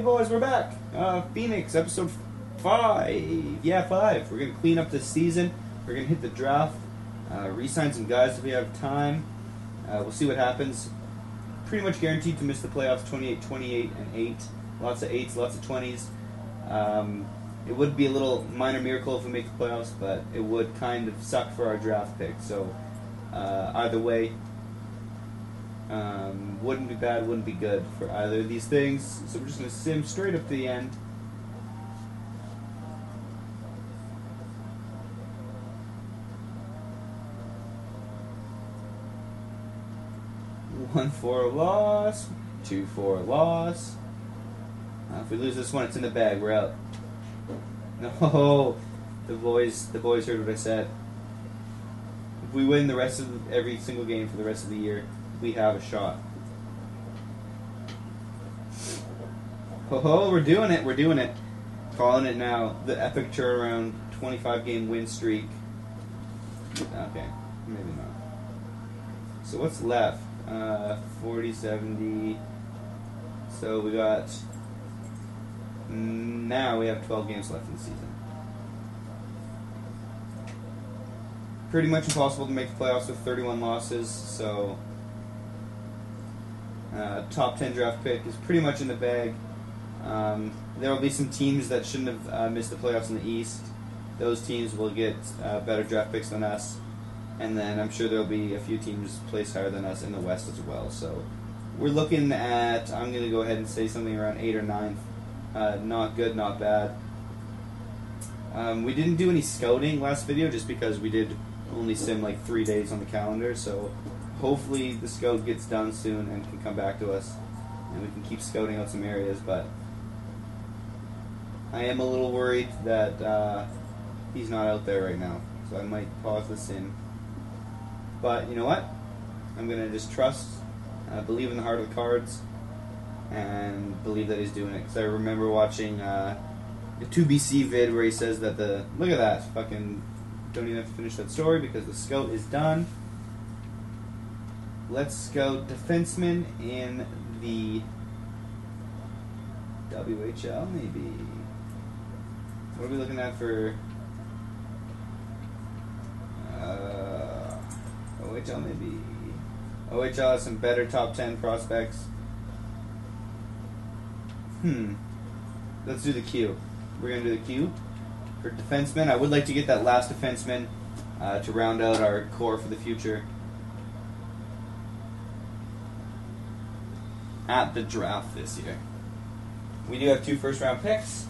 boys, we're back. Phoenix, episode 5. Yeah, 5. We're going to clean up this season. We're going to hit the draft. Re-sign some guys if we have time. We'll see what happens. Pretty much guaranteed to miss the playoffs 28, 28, and 8. Lots of 8s, lots of 20s. It would be a little minor miracle if we make the playoffs, but it would kind of suck for our draft pick. So either way, wouldn't be bad, wouldn't be good for either of these things. So we're just going to sim straight up to the end. One for a loss, 2 for a loss. If we lose this one, it's in the bag. We're out. No, the boys heard what I said. If we win the rest of every single game for the rest of the year, we have a shot. Ho, we're doing it. We're doing it. Calling it now. The epic turnaround 25-game win streak. Okay, maybe not. So what's left? 40, 70. So we got. Now we have 12 games left in the season. Pretty much impossible to make the playoffs with 31 losses, so top 10 draft pick is pretty much in the bag. There will be some teams that shouldn't have missed the playoffs in the East. Those teams will get better draft picks than us, and then I'm sure there will be a few teams placed higher than us in the West as well. So we're looking at, I'm going to go ahead and say something around 8 or 9. Not good, not bad. We didn't do any scouting last video just because we did only sim like 3 days on the calendar, so hopefully the scout gets done soon and can come back to us and we can keep scouting out some areas, but I am a little worried that he's not out there right now, so I might pause the sim. But you know what? I'm going to just trust, believe in the heart of the cards, and believe that he's doing it. Because I remember watching a 2BC vid where he says that look at that, fucking don't even have to finish that story because the scout is done. Let's scout defensemen in the WHL maybe. What are we looking at for OHL maybe? OHL has some better top 10 prospects. Let's do the Q. We're going to do the Q for defensemen. I would like to get that last defenseman to round out our core for the future at the draft this year. We do have 2 first-round picks.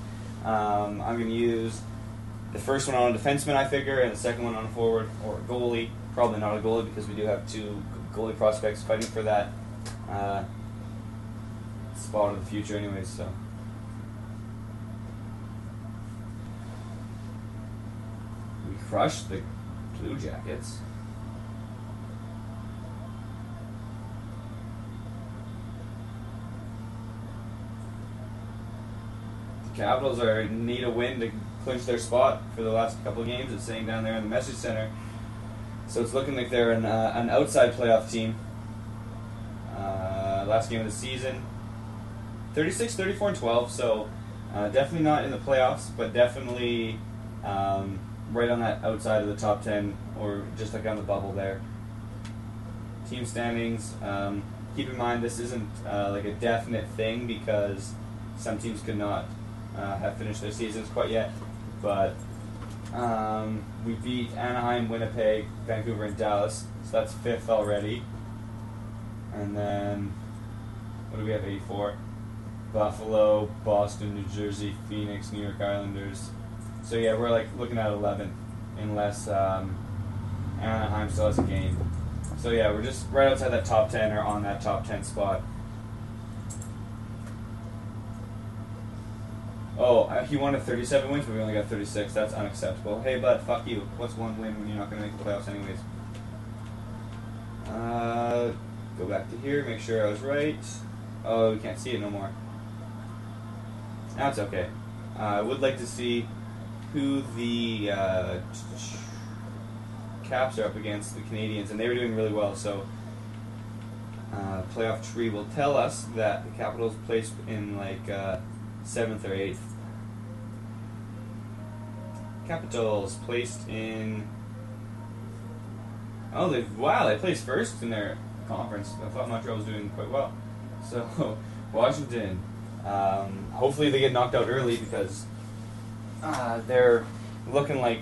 I'm going to use the first one on a defenseman, I figure, and the second one on a forward or a goalie. Probably not a goalie because we do have 2 goalie prospects fighting for that spot of the future anyways, so. We crushed the Blue Jackets. The Capitals need a win to clinch their spot for the last couple of games. It's saying down there in the message center. So it's looking like they're an outside playoff team. Last game of the season. 36, 34, and 12, so definitely not in the playoffs, but definitely right on that outside of the top 10, or just like on the bubble there. Team standings, keep in mind this isn't like a definite thing because some teams could not have finished their seasons quite yet, but we beat Anaheim, Winnipeg, Vancouver, and Dallas, so that's 5th already. And then, what do we have, 84? Buffalo, Boston, New Jersey, Phoenix, New York Islanders. So yeah, we're like looking at 11, unless Anaheim still has a game. So yeah, we're just right outside that top 10 or on that top 10 spot. Oh, he wanted 37 wins, but we only got 36. That's unacceptable. Hey, bud, fuck you. What's 1 win when you're not going to make the playoffs anyways? Go back to here, make sure I was right. Oh, we can't see it no more. That's okay. I would like to see who the Caps are up against, the Canadians, and they were doing really well, so playoff tree will tell us that the Capitals placed in like 7th or 8th. Capitals placed in. Oh, they placed first in their conference. I thought Montreal was doing quite well. So Washington, hopefully they get knocked out early because they're looking like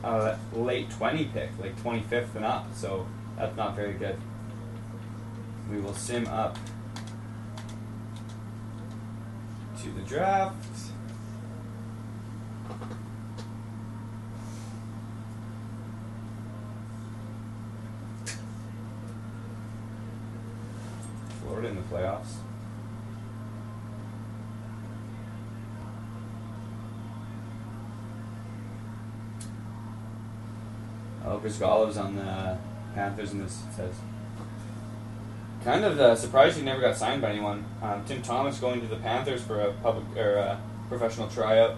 a late 20 pick, like 25th and up. So that's not very good. We will sim up to the draft. Florida in the playoffs. Oh, Brizgalov's on the Panthers in this, it says. Kind of surprised he never got signed by anyone. Tim Thomas going to the Panthers for a professional tryout.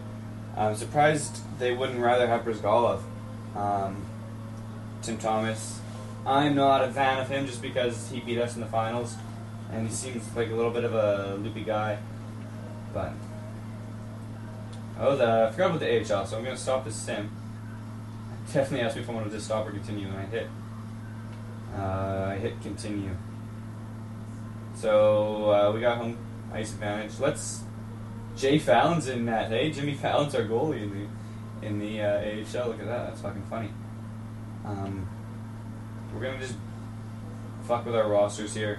I'm surprised they wouldn't rather have Brizgalov. Tim Thomas, I'm not a fan of him just because he beat us in the finals, and he seems like a little bit of a loopy guy. But I forgot about the AHL, so I'm going to stop this sim. Definitely asked me if I wanted to stop or continue, and I hit continue. So we got home ice advantage. Jay Fallon's in that. Hey, Jimmy Fallon's our goalie in the AHL. Look at that. That's fucking funny. We're gonna just fuck with our rosters here.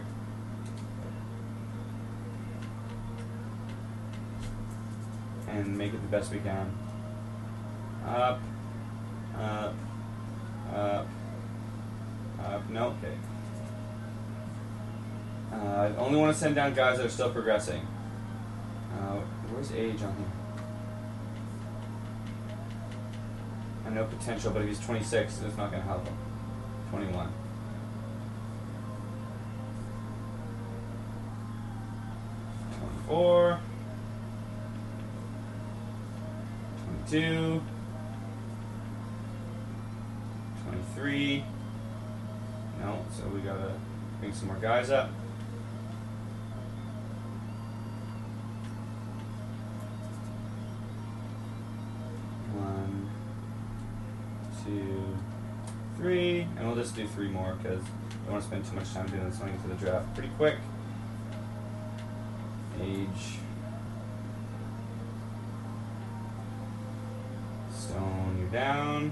And make it the best we can. Up. No, okay. I only want to send down guys that are still progressing. Where's age on here? I know potential, but if he's 26, it's not going to help him. 21. 24. 22. 23. No, so we gotta bring some more guys up. One, two, three, and we'll just do 3 more because I don't want to spend too much time doing this. Going into the draft pretty quick. Age. Stone, you're down.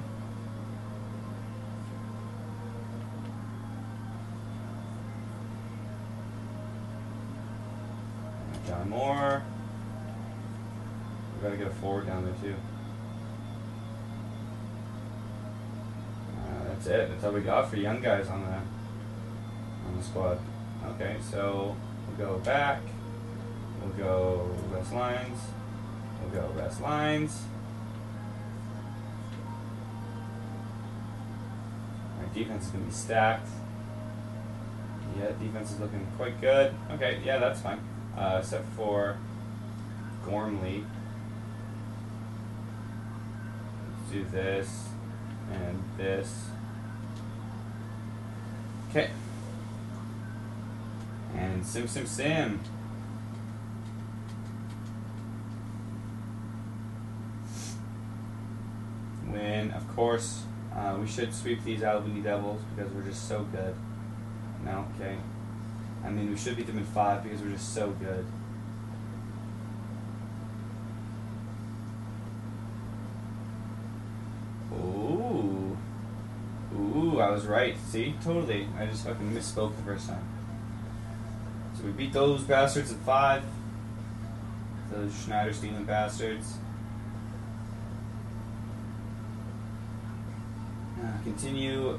John Moore. We've got to get a forward down there too. That's it. That's all we got for young guys on the squad. Okay, so we'll go back. We'll go rest lines. We'll go rest lines. Our defense is going to be stacked. Yeah, defense is looking quite good. Okay, yeah, that's fine. Except for Gormley. Let's do this and this. Okay. And sim. When, of course, we should sweep these Albany Devils because we're just so good. No, okay. I mean, we should beat them in 5 because we're just so good. Ooh, I was right. See? Totally. I just fucking misspoke the first time. So we beat those bastards at 5. Those Schneider stealing bastards. Continue.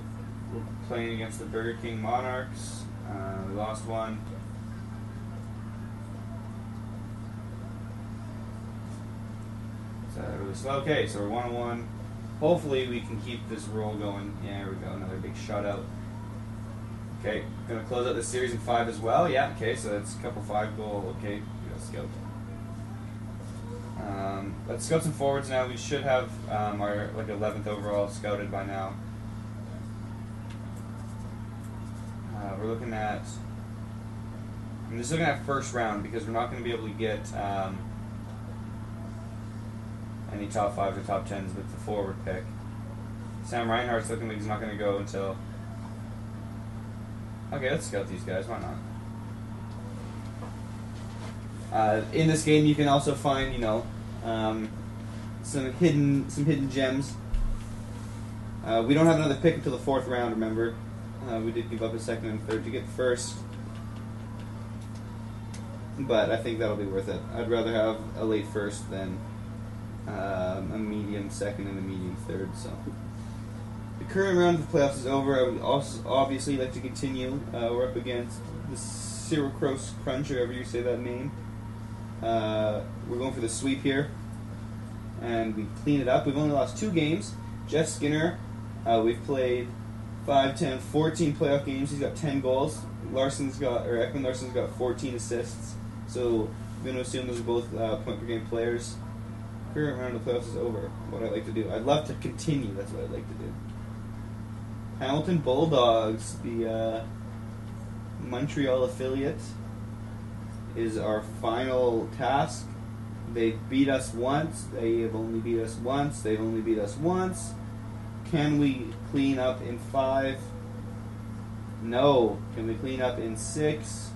We're playing against the Burger King Monarchs. We lost one. It's really slow. Okay, so we're 1-1. Hopefully we can keep this roll going. Yeah, there we go. Another big shutout. Okay, gonna close out this series in 5 as well. Yeah. Okay, so that's a couple 5-goal. Okay, we got scout. Let's scout some forwards now. We should have our 11th overall scouted by now. We're looking at. I'm just looking at first round because we're not going to be able to get any top 5s or top 10s with the forward pick. Sam Reinhart's looking like he's not going to go until... Okay, let's scout these guys. Why not? In this game, you can also find, some hidden gems. We don't have another pick until the 4th round. Remember, we did give up a 2nd and 3rd to get the 1st, but I think that'll be worth it. I'd rather have a late 1st than a medium 2nd and a medium 3rd. So the current round of the playoffs is over. I would also obviously like to continue. We're up against the Syracuse Crunch, or however you say that name. We're going for the sweep here, and we clean it up. We've only lost 2 games. Jeff Skinner, we've played 5, 10, 14 playoff games. He's got 10 goals. Ekman Larsson's got 14 assists. So I'm going to assume those are both point per game players. Current round of the playoffs is over. What I'd like to do, I'd love to continue. That's what I'd like to do. Hamilton Bulldogs, the Montreal affiliate, is our final task. They beat us once. They have only beat us once. They've only beat us once. Can we clean up in 5? No. Can we clean up in 6?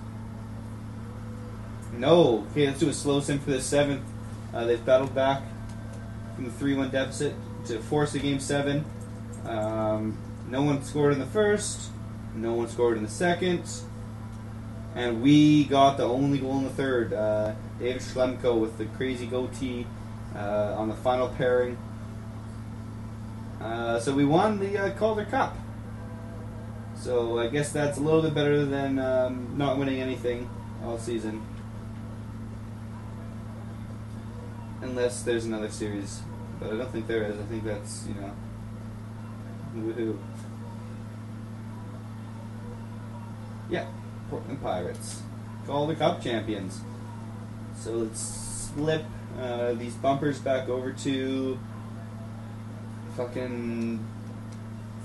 No. Okay, let's do a slow sim for the 7th. They've battled back from the 3-1 deficit to force a game 7. No one scored in the 1st. No one scored in the 2nd. And we got the only goal in the 3rd. David Schlemko with the crazy goatee on the final pairing. So we won the Calder Cup. So I guess that's a little bit better than not winning anything all season. Unless there's another series. But I don't think there is. I think that's, woohoo. Yeah, Portland Pirates. Calder Cup champions. So let's flip these bumpers back over to fucking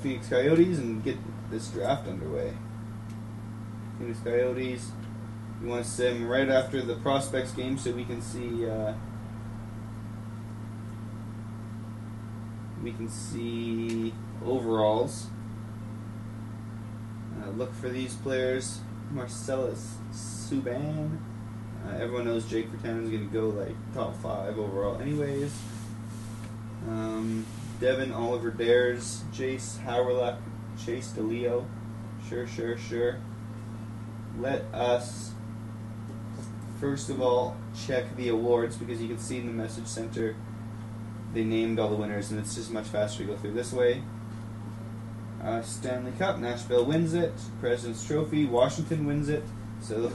Phoenix Coyotes and get this draft underway. Phoenix Coyotes, we want to sim right after the prospects game so we can see overalls. Look for these players. Marcellus Subban. Everyone knows Jake Virtanen's going to go like top 5 overall anyways. Devin Oliver Dares, Jace Howerluck, Chase DeLeo. Sure. Let us first of all check the awards, because you can see in the message center they named all the winners, and it's just much faster to go through this way. Stanley Cup, Nashville wins it. President's Trophy, Washington wins it. So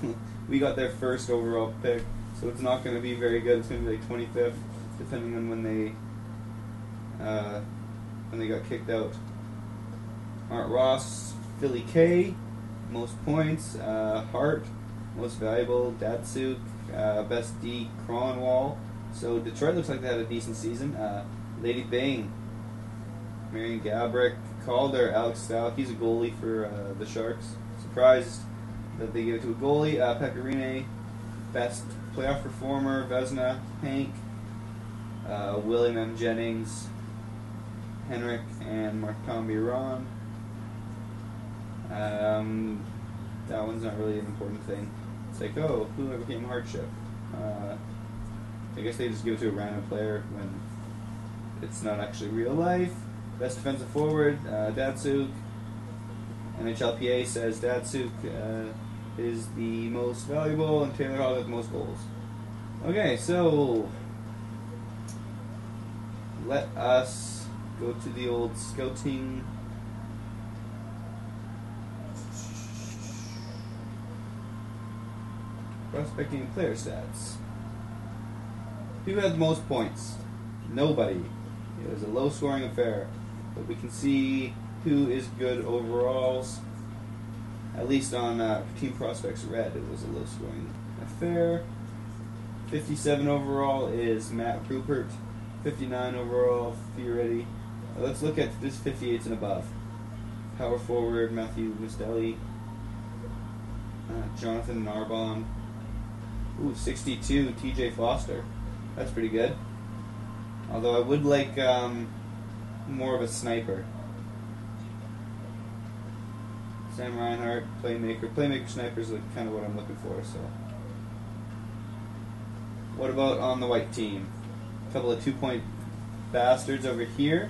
we got their 1st overall pick. So it's not going to be very good. It's going to be like 25th, depending on when they got kicked out. Art Ross, Philly K, most points. Hart, most valuable. Datsuk, best D. Cronwall. So Detroit looks like they had a decent season. Lady Bang, Marion Gabrick, Calder, Alex Stout. He's a goalie for the Sharks. Surprised that they gave it to a goalie. Pecorine, best playoff performer. Vezina, Hank, William M. Jennings, Henrik, and Martin Biron. That one's not really an important thing. It's like, oh, who overcame hardship? I guess they just give it to a random player when it's not actually real life. Best defensive forward, Datsuk. NHLPA says Datsuk is the most valuable, and Taylor Hall has the most goals. Okay, so let us go to the old scouting. Prospecting player stats. Who had the most points? Nobody. It was a low-scoring affair. But we can see who is good overalls. At least on Team Prospects Red, it was a low-scoring affair. 57 overall is Matt Rupert. 59 overall, Fioretti. Let's look at this 58s and above. Power forward, Matthew Mustelli. Jonathan Narbonne. Ooh, 62, TJ Foster. That's pretty good. Although I would like more of a sniper. Sam Reinhart, playmaker. Playmaker sniper is like kind of what I'm looking for. So, what about on the white team? A couple of 2-point bastards over here.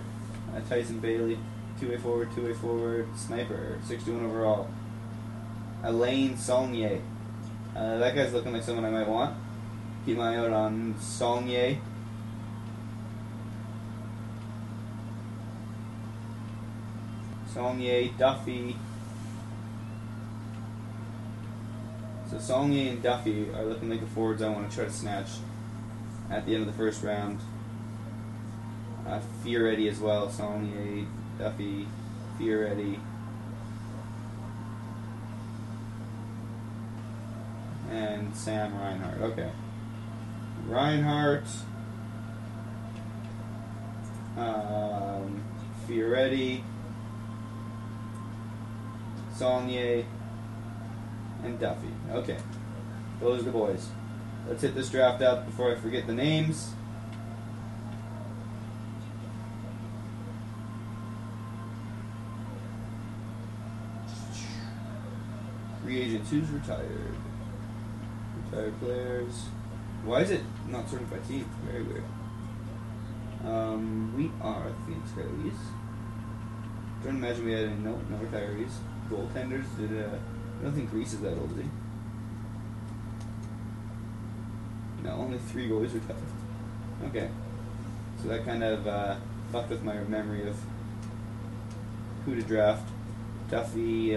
Tyson Bailey, two-way forward, sniper, 61 overall. Alain Saulnier. That guy's looking like someone I might want. Keep my eye out on Saulnier. Saulnier, Duffy. So Saulnier and Duffy are looking like the forwards I want to try to snatch at the end of the first round. Fioretti as well. Saulnier, Duffy, Fioretti. And Sam Reinhart. Okay. Reinhart. Fioretti. Saulnier. And Duffy. Okay. Those are the boys. Let's hit this draft up before I forget the names. Free agents. Who's retired? Retired players. Why is it not sorted by team? Very weird. We are Phoenix Coyotes. Don't imagine we had any no retirees. Goaltenders. I don't think Reese is that old, is he? No, only 3 goalies retired. Okay. So that kind of fucked with my memory of who to draft. Duffy,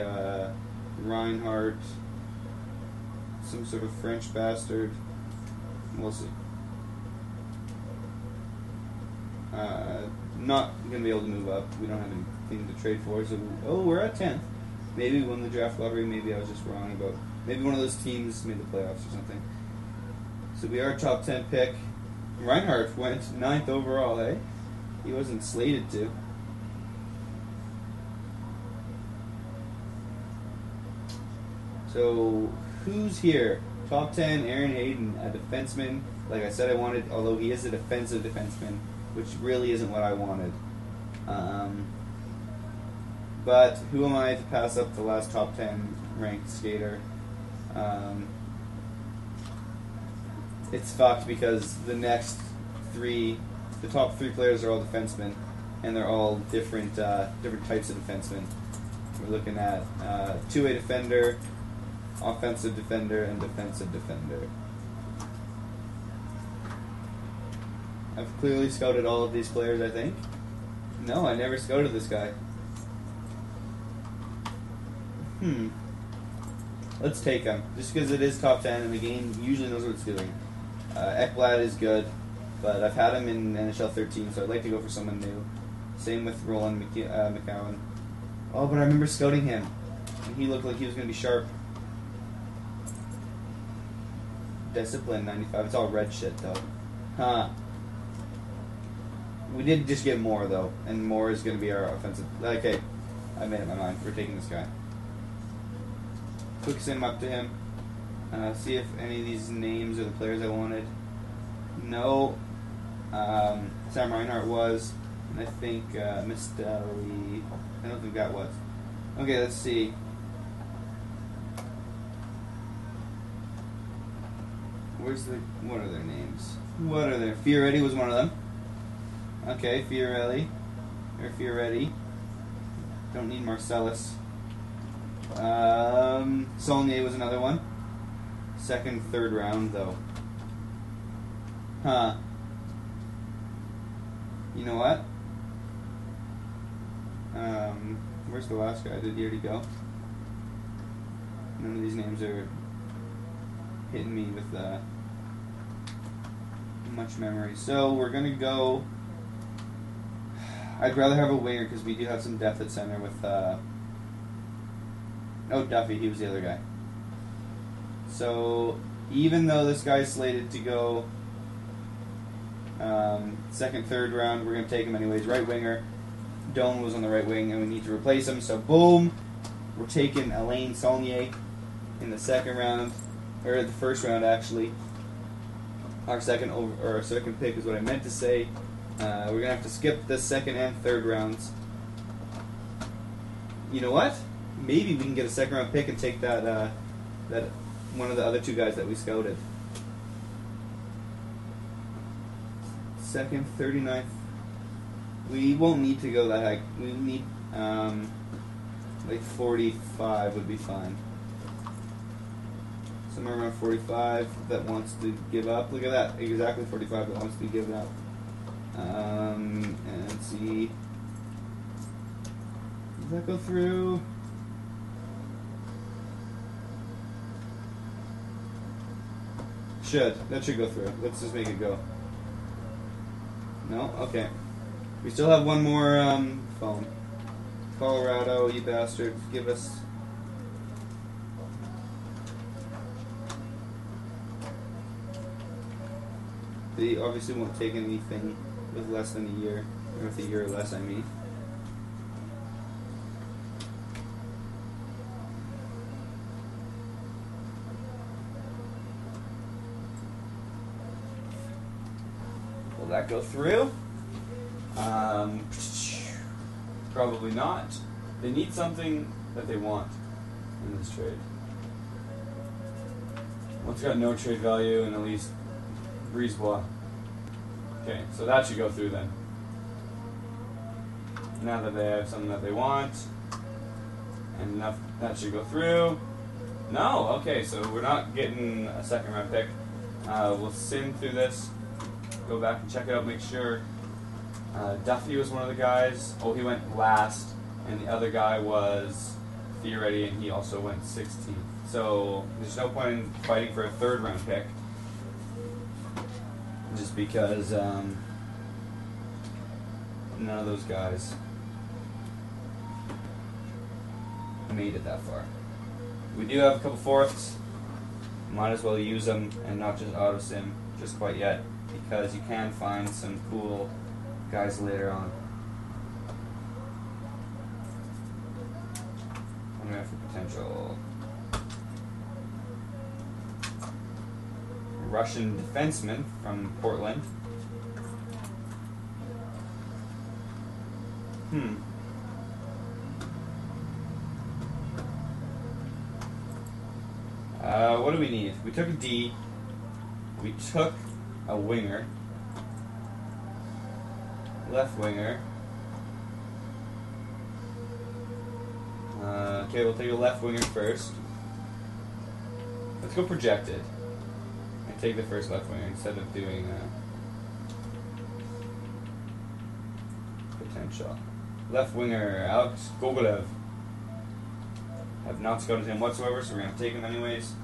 Reinhart, some sort of French bastard. We'll see. Not going to be able to move up. We don't have anything to trade for. So, we're at 10th. Maybe we won the draft lottery. Maybe I was just wrong about. Maybe one of those teams made the playoffs or something. So we are a top 10 pick. Reinhardt went 9th overall, eh? He wasn't slated to. So who's here? Top 10, Aaron Hayden, a defenseman. Like I said, I wanted, although he is a defensive defenseman, which really isn't what I wanted. But who am I to pass up the last top 10 ranked skater? It's fucked because the next 3, the top 3 players are all defensemen, and they're all different types of defensemen. We're looking at two-way defender, offensive defender, and defensive defender. I've clearly scouted all of these players, I think. No, I never scouted this guy. Let's take him. Just because it is top 10 and the game usually knows what it's doing. Ekblad is good, but I've had him in NHL 13, so I'd like to go for someone new. Same with Roland McCowan. Oh, but I remember scouting him, and he looked like he was going to be sharp. Discipline 95. It's all red shit, though. Huh. We did just get Moore, though, and Moore is going to be our offensive. Okay, I made up my mind. We're taking this guy. Quick sim up to him. See if any of these names are the players I wanted. No. Sam Reinhart was. And I think Mistelli. I don't think that was. Okay, let's see. What are their names? What are their... Fioretti was one of them. Okay, Fioretti. Don't need Marcellus. Saulnier was another one. Second, third round, though. Huh. You know what? Where's the last guy? Did he already go? None of these names are hitting me with much memory. So we're going to go... I'd rather have a winger because we do have some depth at center with... Duffy, he was the other guy. So, even though this guy's slated to go second, third round, we're going to take him anyways. Right winger. Doan was on the right wing, and we need to replace him. So, boom, we're taking Alain Saulnier in the second round, or the first round, actually. Our second pick is what I meant to say. We're gonna have to skip the second and third rounds. You know what? Maybe we can get a second round pick and take that that one of the other two guys that we scouted. Second, 39th. We won't need to go that high. We need like 45 would be fine. Somewhere around 45 that wants to give up. Look at that. Exactly 45 that wants to give up. And see. Does that go through? That should go through. Let's just make it go. No? Okay. We still have one more phone. Colorado, you bastards. Give us... They obviously won't take anything with less than a year. Or with a year or less, I mean. Will that go through? Probably not. They need something that they want in this trade. One's got no trade value and at least Brisebois. Okay, so that should go through then. Now that they have something that they want, and enough, that should go through. No, okay, so we're not getting a second round pick. We'll sim through this, go back and check it out, make sure. Duffy was one of the guys. Oh, he went last, and the other guy was Theoretti, and he also went 16th. So there's no point in fighting for a third round pick, just because none of those guys made it that far. We do have a couple fourths. Might as well use them and not just auto sim just quite yet, because you can find some cool guys later on. I'm gonna have for potential Russian defenseman from Portland. What do we need? We took a D. We took a winger. Left winger. Okay, we'll take a left winger first. Let's go projected. And take the first left winger instead of doing potential. Left winger, Alex Gogolev. Have not scouted him whatsoever, so we're going to take him anyways.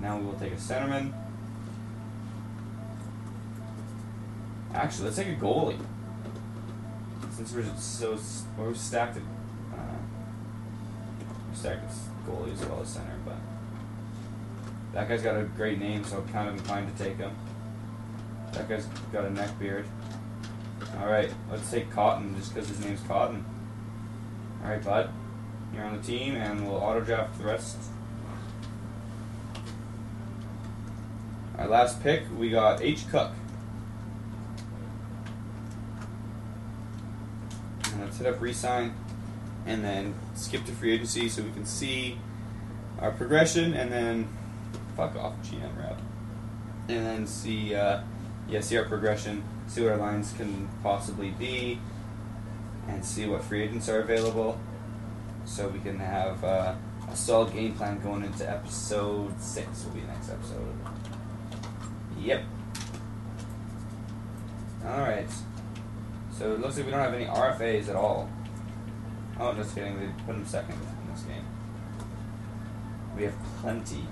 Now we will take a centerman. Actually, let's take a goalie. Since we're stacked at goalie as well as center, but that guy's got a great name, so I'm kind of inclined to take him. That guy's got a neck beard. Alright, let's take Cotton, just because his name's Cotton. Alright, bud. You're on the team, and we'll auto-draft the rest. Our last pick, we got H. Cook. And let's hit up re-sign, and then skip to free agency so we can see our progression, and then fuck off GM rep. And then see our progression, see what our lines can possibly be, and see what free agents are available, so we can have a solid game plan going into episode 6 will be the next episode. Yep. Alright. So it looks like we don't have any RFAs at all. Oh, just kidding, they put them second in this game. We have plenty.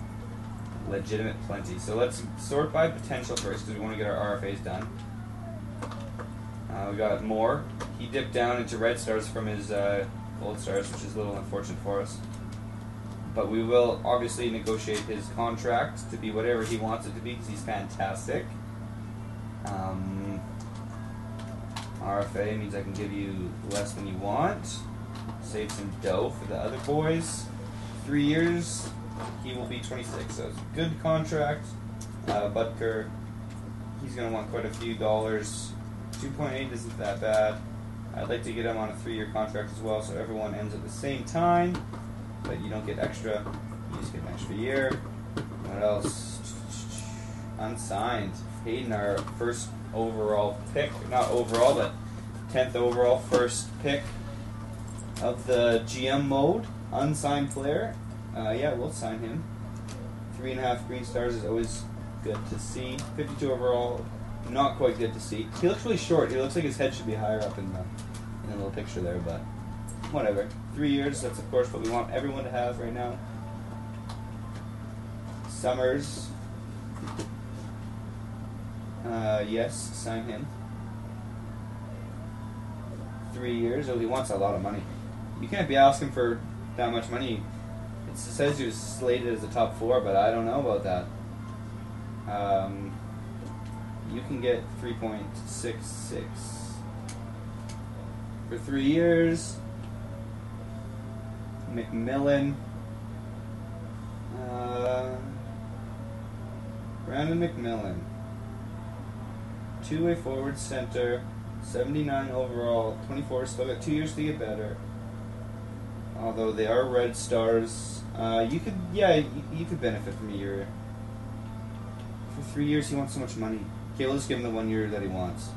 Legitimate plenty. So let's sort by potential first, because we want to get our RFAs done. We got Moore. He dipped down into red stars from his gold stars, which is a little unfortunate for us. But we will obviously negotiate his contract to be whatever he wants it to be, because he's fantastic. RFA means I can give you less than you want. Save some dough for the other boys. 3 years, he will be 26, so it's a good contract. Butker, he's going to want quite a few dollars. 2.8 isn't that bad. I'd like to get him on a 3-year contract as well, so everyone ends at the same time, but you don't get extra. You just get an extra year. What else? Unsigned. Hayden, our first overall pick, not overall, but 10th overall first pick of the GM mode. Unsigned player. Yeah, we'll sign him. 3.5 green stars is always good to see. 52 overall, not quite good to see. He looks really short. He looks like his head should be higher up in the little picture there, but whatever. 3 years, that's of course what we want everyone to have right now. Summers. Yes, sign him. 3 years. Oh, he wants a lot of money. You can't be asking for that much money. It says he was slated as a top 4, but I don't know about that. You can get 3.66 for 3 years. McMillan. Brandon McMillan. 2-way forward center. 79 overall. 24. Still got 2 years to get better. Although they are red stars. You could benefit from a year. For 3 years, he wants so much money. Okay, let's give him the 1 year that he wants.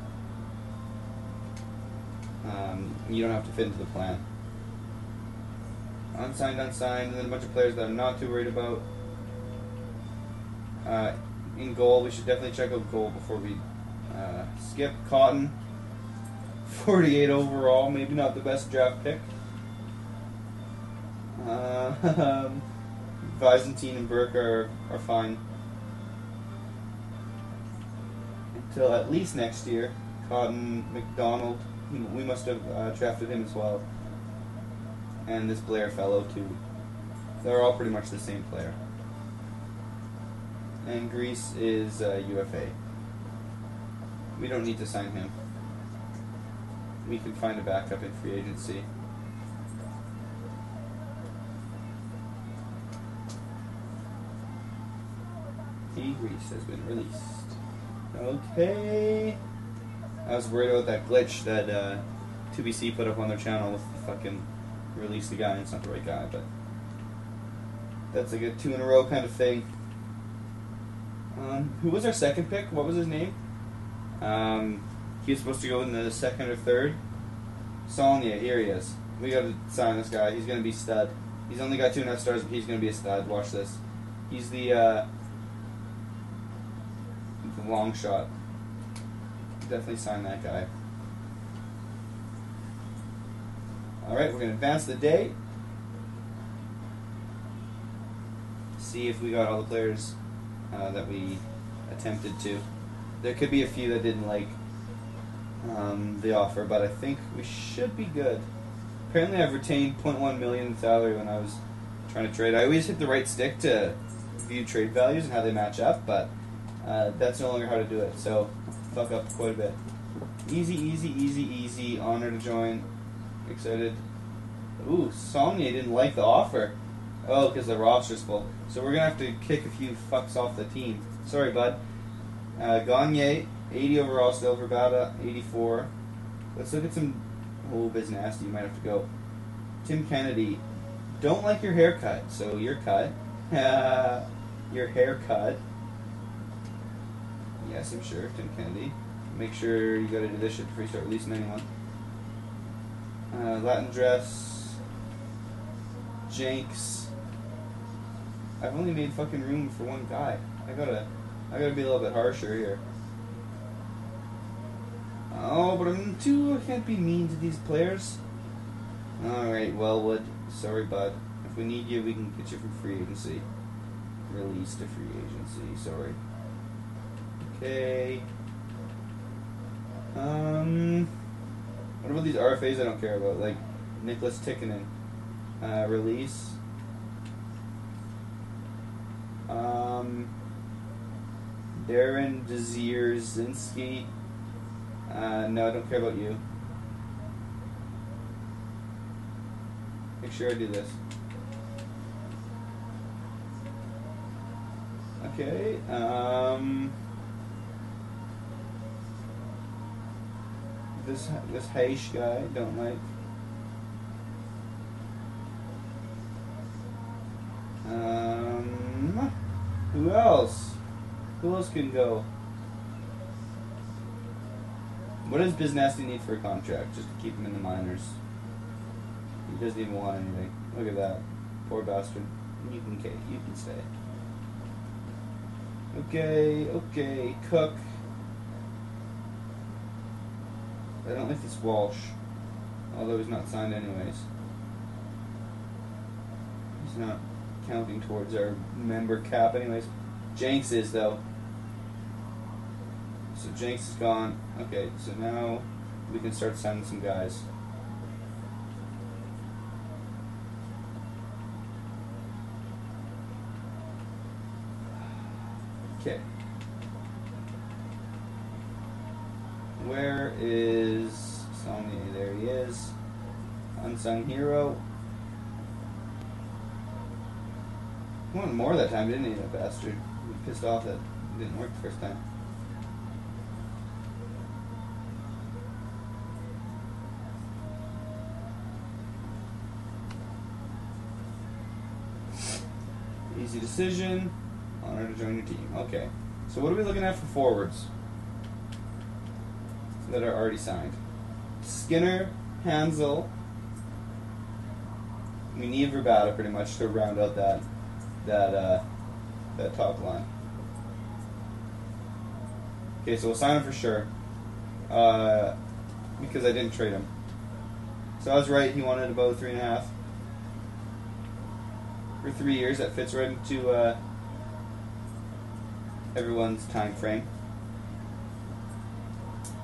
You don't have to fit into the plan. Unsigned, and then a bunch of players that I'm not too worried about. In goal, we should definitely check out goal before we skip. Cotton, 48 overall, maybe not the best draft pick. Byzantine and Burke are fine. Until at least next year. Cotton, McDonald, we must have drafted him as well. And this Blair fellow too. They're all pretty much the same player. And Greece is UFA. We don't need to sign him. We can find a backup in free agency. Greece has been released. Okay. I was worried about that glitch that 2BC put up on their channel with the fucking release the guy and it's not the right guy, but that's like a 2 in a row kind of thing. Who was our second pick? What was his name? He was supposed to go in the 2nd or 3rd. Solnia, here he is. We gotta sign this guy. He's gonna be stud. He's only got 2.5 stars, but he's gonna be a stud. Watch this. He's the long shot. Definitely sign that guy. Alright, we're going to advance the day. See if we got all the players that we attempted to. There could be a few that didn't like the offer, but I think we should be good. Apparently I've retained 0.1 million in salary when I was trying to trade. I always hit the right stick to view trade values and how they match up, but that's no longer how to do it, so fuck up quite a bit. Easy, easy, easy, easy. Honor to join. Excited. Ooh, Somnia didn't like the offer. Oh, because the roster's full. So we're going to have to kick a few fucks off the team. Sorry, bud. Gagne, 80 overall still. Verbata, 84. Let's look at some... Oh, biz nasty. You might have to go. Tim Kennedy. Don't like your haircut, so you're cut. Your haircut. Yes, I'm sure. Tim Kennedy. Make sure you gotta do this shit before you start releasing anyone. Latin dress. Jenks. I've only made fucking room for one guy. I gotta be a little bit harsher here. Oh, but I can't be mean to these players. Alright, Wellwood. Sorry, bud. If we need you, we can get you from free agency. Release to free agency. Sorry. Okay. What about these RFAs I don't care about? Like Nicholas Tikkanen. Release. Darren Dzierzinski. No, I don't care about you. Make sure I do this. This Heish guy, don't like. Who else? Who else can go? What does Biznasty need for a contract? Just to keep him in the minors. He doesn't even want anything. Look at that. Poor bastard. You can stay. Okay. Cook. I don't like this Walsh. Although he's not signed anyways. He's not counting towards our member cap anyways. Jenks is though. So Jenks is gone. Okay, so now we can start signing some guys. Okay. Where is Sony? There he is. Unsung hero. He wanted more that time, didn't he, that bastard? He was pissed off that it didn't work the first time. Easy decision. Honor to join your team. Okay. So what are we looking at for forwards that are already signed? Skinner, Hansel. We need Verbata pretty much to round out that top line. Okay, so we'll sign him for sure. Because I didn't trade him. So I was right, he wanted about 3.5. For 3 years, that fits right into everyone's time frame.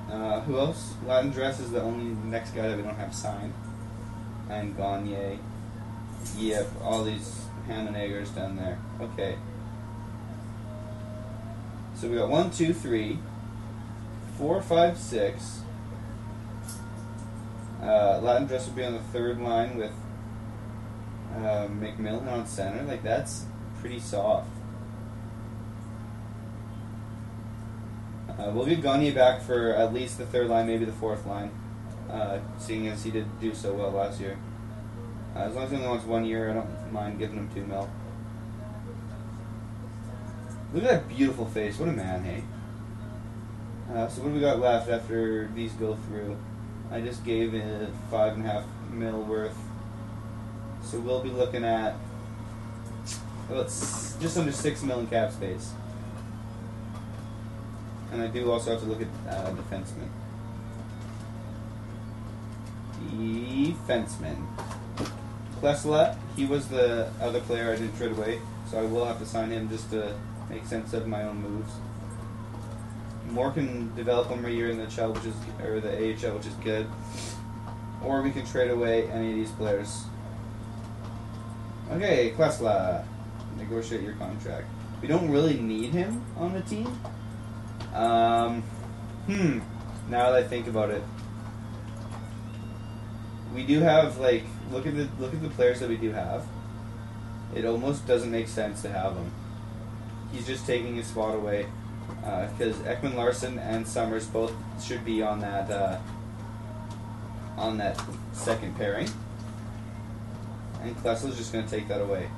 Who else? Latin Dress is the only next guy that we don't have signed. And Gagne. Yep, all these Hamanagers down there. Okay. So we got 1, 2, 3, 4, 5, 6. Latin Dress would be on the third line with McMillan on center. Like, that's pretty soft. We'll get Gagne back for at least the third line, maybe the fourth line, seeing as he did do so well last year. As long as he only wants 1 year, I don't mind giving him $2 million. Look at that beautiful face. What a man, hey? So what do we got left after these go through? I just gave it $5.5 million worth. So we'll be looking at, well, it's just under $6 million cap space. And I do also have to look at defensemen. Defenseman. Klesla, he was the other player I didn't trade away, so I will have to sign him just to make sense of my own moves. Moore can develop one more year in the NHL, or the AHL, which is good. Or we can trade away any of these players. Okay, Klesla, negotiate your contract. We don't really need him on the team. Now that I think about it, we do have, like, look at the players that we do have. It almost doesn't make sense to have him. He's just taking his spot away, because Ekman Larson and Summers both should be on that second pairing, and Klesla's just going to take that away.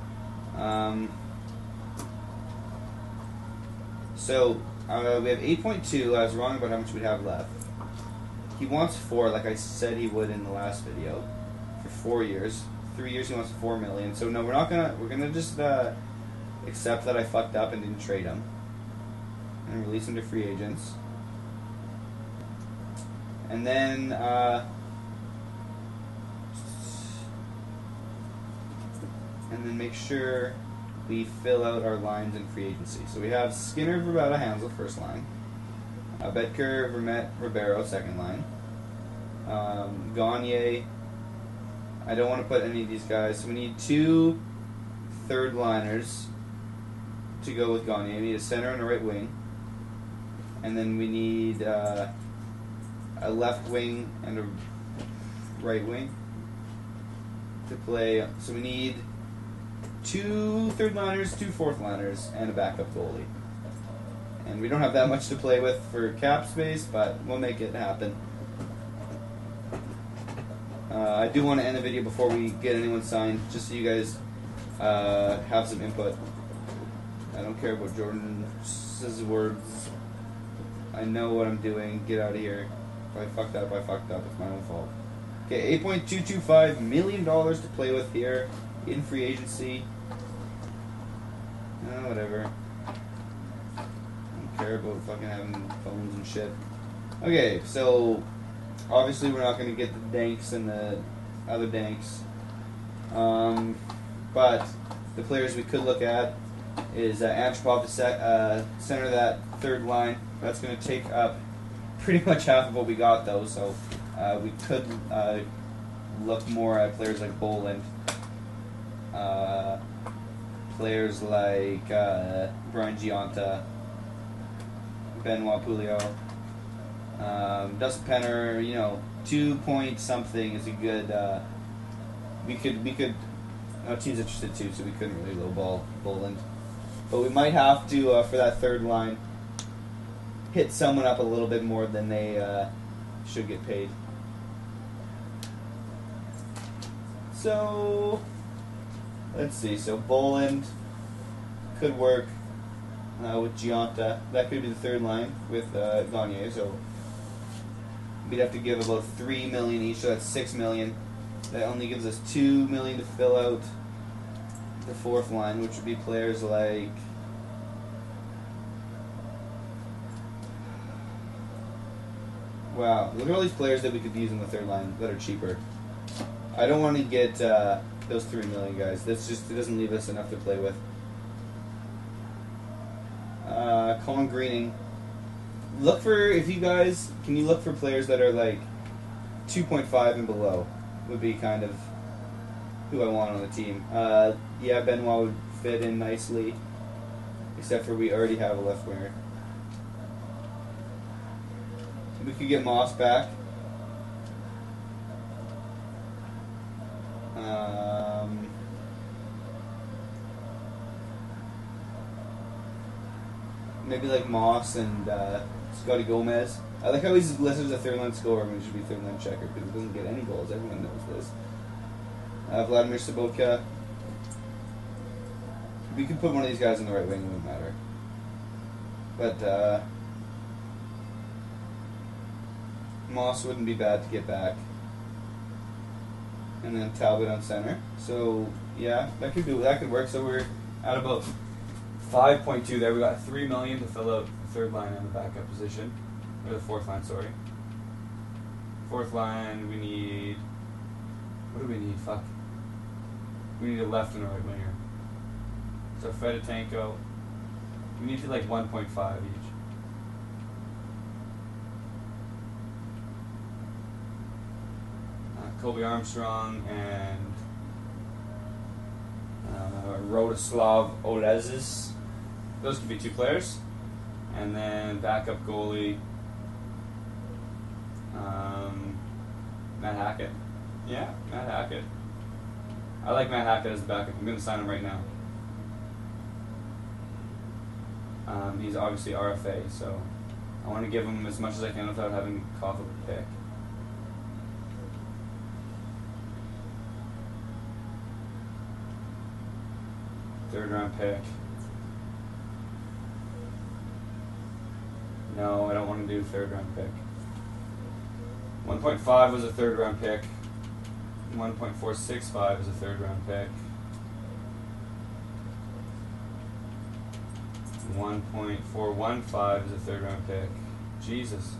So we have 8.2. I was wrong about how much we'd have left. He wants 4, like I said he would in the last video, for 4 years. 3 years he wants $4 million. So no, we're gonna just accept that I fucked up and didn't trade him, and release him to free agents. And then make sure we fill out our lines in free agency. So we have Skinner, Verbata, Hansel, first line. Bedker, Vermette, Ribeiro, second line. Gagne. I don't want to put any of these guys. So we need 2 third liners to go with Gagne. We need a center and a right wing. And then we need a left wing and a right wing to play. So we need 2 third liners, 2 fourth liners, and a backup goalie. And we don't have that much to play with for cap space, but we'll make it happen. I do want to end the video before we get anyone signed, just so you guys have some input. I don't care about Jordan's words. I know what I'm doing. Get out of here. If I fucked up, I fucked up. It's my own fault. Okay, $8.225 million to play with here in free agency. Whatever. I don't care about fucking having phones and shit. Okay, so obviously we're not going to get the Danks and the other Danks. But the players we could look at is Antropov to center that third line. That's going to take up pretty much half of what we got, though, so we could look more at players like Boland, players like Brian Gionta, Benoit Pouliot, Dustin Penner. You know, 2 point something is a good. We could. Our team's interested too, so we couldn't really lowball Boland, but we might have to for that third line hit someone up a little bit more than they should get paid. So let's see. So Boland could work with Gionta. That could be the third line with Gagner. So we'd have to give about $3 million each. So that's $6 million. That only gives us $2 million to fill out the fourth line, which would be players like wow. Look at all these players that we could use in the third line that are cheaper. I don't want to get those $3 million guys. That's just, it doesn't leave us enough to play with. Colin Greening. Look for, if you guys, can you look for players that are like 2.5 and below? Would be kind of who I want on the team. Yeah, Benoit would fit in nicely, except for we already have a left winger. We could get Moss back. Maybe like Moss and Scotty Gomez. I like how he's listed as a third line scorer when he should be third line checker because he doesn't get any goals. Everyone knows this. Vladimir Sobotka. We could put one of these guys in the right wing, it wouldn't matter. But Moss wouldn't be bad to get back. And then Talbot on center. So yeah, that could work. So we're at about 5.2 there. We got $3 million to fill out the third line and the backup position. Or the fourth line, sorry. Fourth line, we need... What do we need? Fuck. We need a left and a right winger. So Fedotenko. We need to like 1.5 each. Kobe Armstrong and Rostislav Olezis. Those could be two players. And then backup goalie, Matt Hackett. Yeah, Matt Hackett. I like Matt Hackett as the backup. I'm going to sign him right now. He's obviously RFA, so I want to give him as much as I can without having to cough up a pick. Third round pick. No, I don't want to do third round pick. 1.5 was a third round pick. 1.465 is a third round pick. 1.415 is a third round pick. Jesus.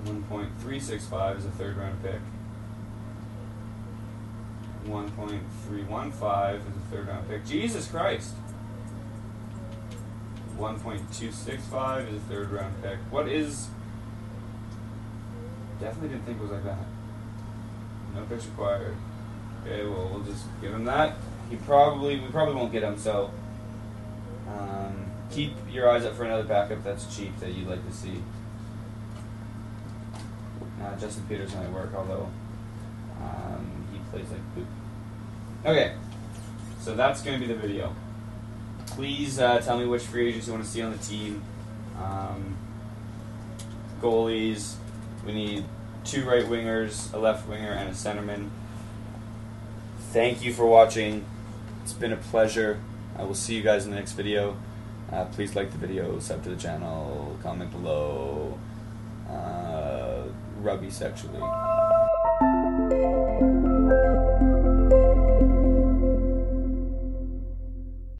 1.365 is a third round pick. 1.315 is a third round pick. Jesus Christ. 1.265 is a third round pick. What is... Definitely didn't think it was like that. No picks required. Okay, well, we'll just give him that. We probably won't get him, so keep your eyes out for another backup that's cheap that you'd like to see. Justin Peters might work, although he plays like poop. Okay, so that's going to be the video. Please tell me which free agents you want to see on the team. Goalies, we need 2 right wingers, a left winger, and a centerman. Thank you for watching. It's been a pleasure. I will see you guys in the next video. Please like the video, sub to the channel, comment below, rub me sexually.